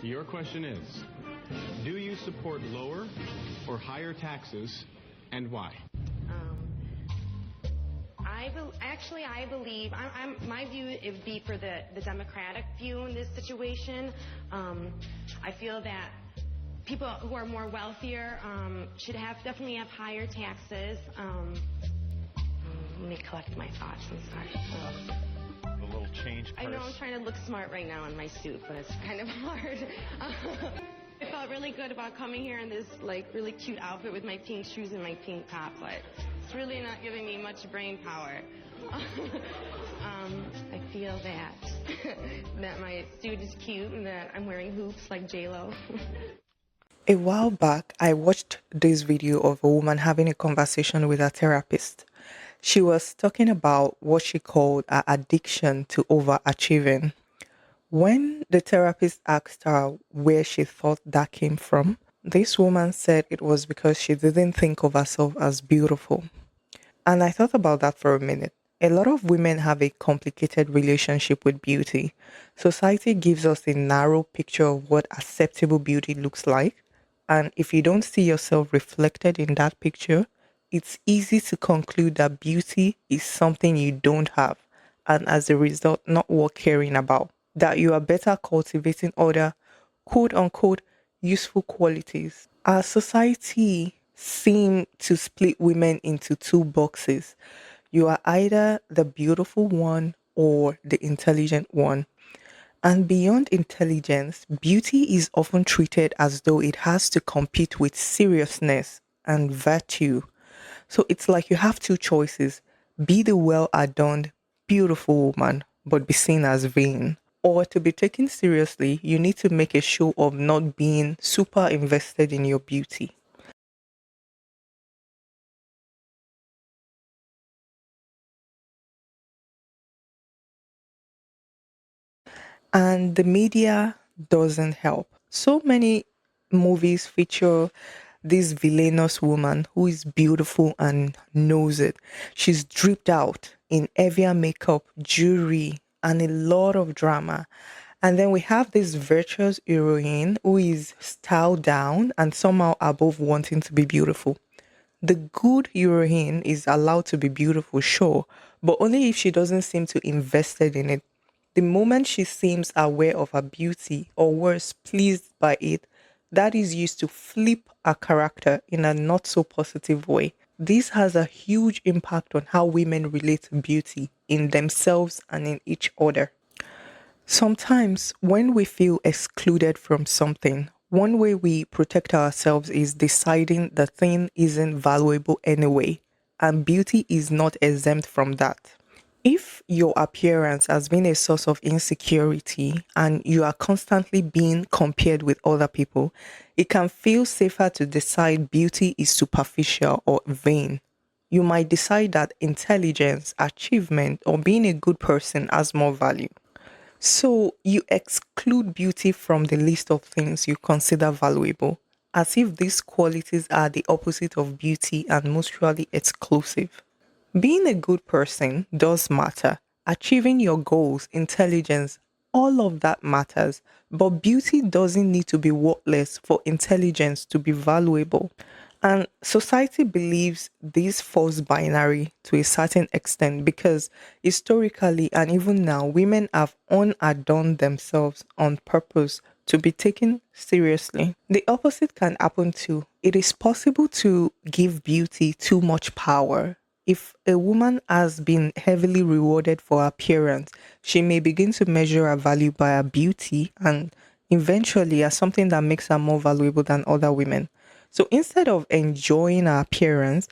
your question is, do you support lower or higher taxes, and why? I believe, my view, it would be for the Democratic view in this situation. I feel that people who are more wealthier should definitely have higher taxes. Let me collect my thoughts. I'm sorry. The little change purse. I know I'm trying to look smart right now in my suit, but it's kind of hard. I felt really good about coming here in this really cute outfit with my pink shoes and my pink top, but it's really not giving me much brain power. I feel that that my suit is cute and that I'm wearing hoops like J-Lo. A while back, I watched this video of a woman having a conversation with a therapist. She was talking about what she called her addiction to overachieving. When the therapist asked her where she thought that came from, this woman said it was because she didn't think of herself as beautiful. And I thought about that for a minute. A lot of women have a complicated relationship with beauty. Society gives us a narrow picture of what acceptable beauty looks like. And if you don't see yourself reflected in that picture, it's easy to conclude that beauty is something you don't have, and as a result, not worth caring about. That you are better cultivating other quote unquote useful qualities. Our society seems to split women into two boxes. You are either the beautiful one or the intelligent one. And beyond intelligence, beauty is often treated as though it has to compete with seriousness and virtue. So it's like you have two choices: be the well adorned, beautiful woman, but be seen as vain. Or to be taken seriously, you need to make a show of not being super invested in your beauty. And the media doesn't help. So many movies feature this villainous woman who is beautiful and knows it. She's dripped out in heavier makeup, jewelry, and a lot of drama. And then we have this virtuous heroine who is styled down and somehow above wanting to be beautiful. The good heroine is allowed to be beautiful, sure, but only if she doesn't seem to invested in it. The moment she seems aware of her beauty, or worse, pleased by it, that is used to flip her character in a not so positive way. This has a huge impact on how women relate to beauty in themselves and in each other. Sometimes, when we feel excluded from something, one way we protect ourselves is deciding the thing isn't valuable anyway, and beauty is not exempt from that. If your appearance has been a source of insecurity and you are constantly being compared with other people, it can feel safer to decide beauty is superficial or vain. You might decide that intelligence, achievement, or being a good person has more value. So you exclude beauty from the list of things you consider valuable, as if these qualities are the opposite of beauty and mutually exclusive. Being a good person does matter. Achieving your goals, intelligence, all of that matters. But beauty doesn't need to be worthless for intelligence to be valuable. And society believes this false binary to a certain extent because historically and even now, women have unadorned themselves on purpose to be taken seriously. The opposite can happen too. It is possible to give beauty too much power. If a woman has been heavily rewarded for her appearance, she may begin to measure her value by her beauty and eventually as something that makes her more valuable than other women. So instead of enjoying her appearance,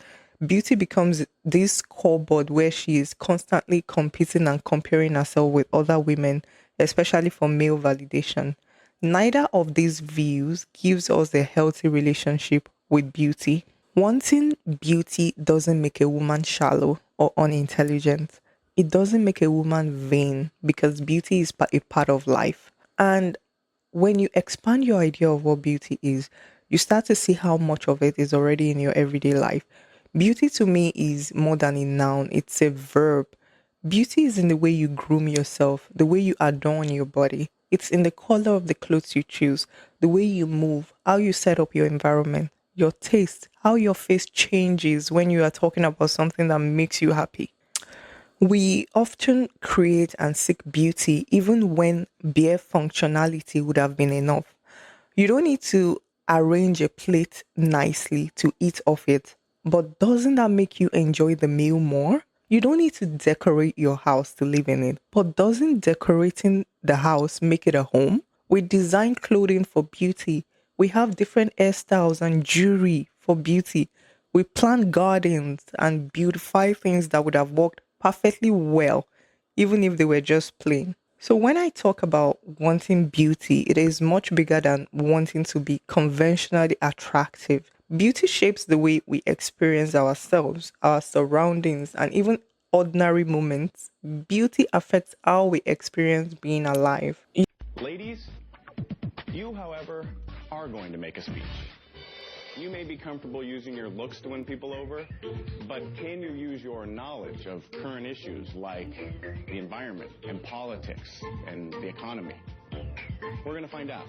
beauty becomes this scoreboard where she is constantly competing and comparing herself with other women, especially for male validation. Neither of these views gives us a healthy relationship with beauty. Wanting beauty doesn't make a woman shallow or unintelligent. It doesn't make a woman vain because beauty is a part of life. And when you expand your idea of what beauty is, you start to see how much of it is already in your everyday life. Beauty to me is more than a noun, it's a verb. Beauty is in the way you groom yourself, the way you adorn your body. It's in the color of the clothes you choose, the way you move, how you set up your environment, your taste, how your face changes when you are talking about something that makes you happy. We often create and seek beauty even when bare functionality would have been enough. You don't need to arrange a plate nicely to eat off it, but doesn't that make you enjoy the meal more? You don't need to decorate your house to live in it, but doesn't decorating the house make it a home? We design clothing for beauty. We have different hairstyles and jewelry for beauty. We plant gardens and beautify things that would have worked perfectly well, even if they were just plain. So when I talk about wanting beauty, it is much bigger than wanting to be conventionally attractive. Beauty shapes the way we experience ourselves, our surroundings, and even ordinary moments. Beauty affects how we experience being alive. Ladies, you, however, are going to make a speech. You may be comfortable using your looks to win people over, but can you use your knowledge of current issues like the environment and politics and the economy? We're going to find out.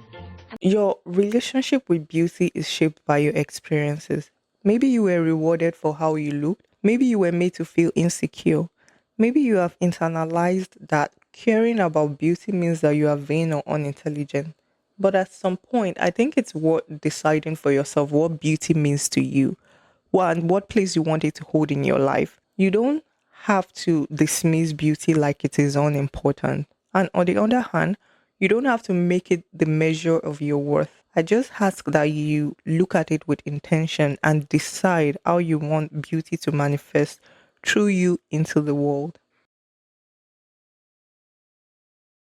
Your relationship with beauty is shaped by your experiences. Maybe you were rewarded for how you looked. Maybe you were made to feel insecure. Maybe you have internalized that caring about beauty means that you are vain or unintelligent. But at some point, I think it's worth deciding for yourself what beauty means to you, what place you want it to hold in your life. You don't have to dismiss beauty like it is unimportant. And on the other hand, you don't have to make it the measure of your worth. I just ask that you look at it with intention and decide how you want beauty to manifest through you into the world.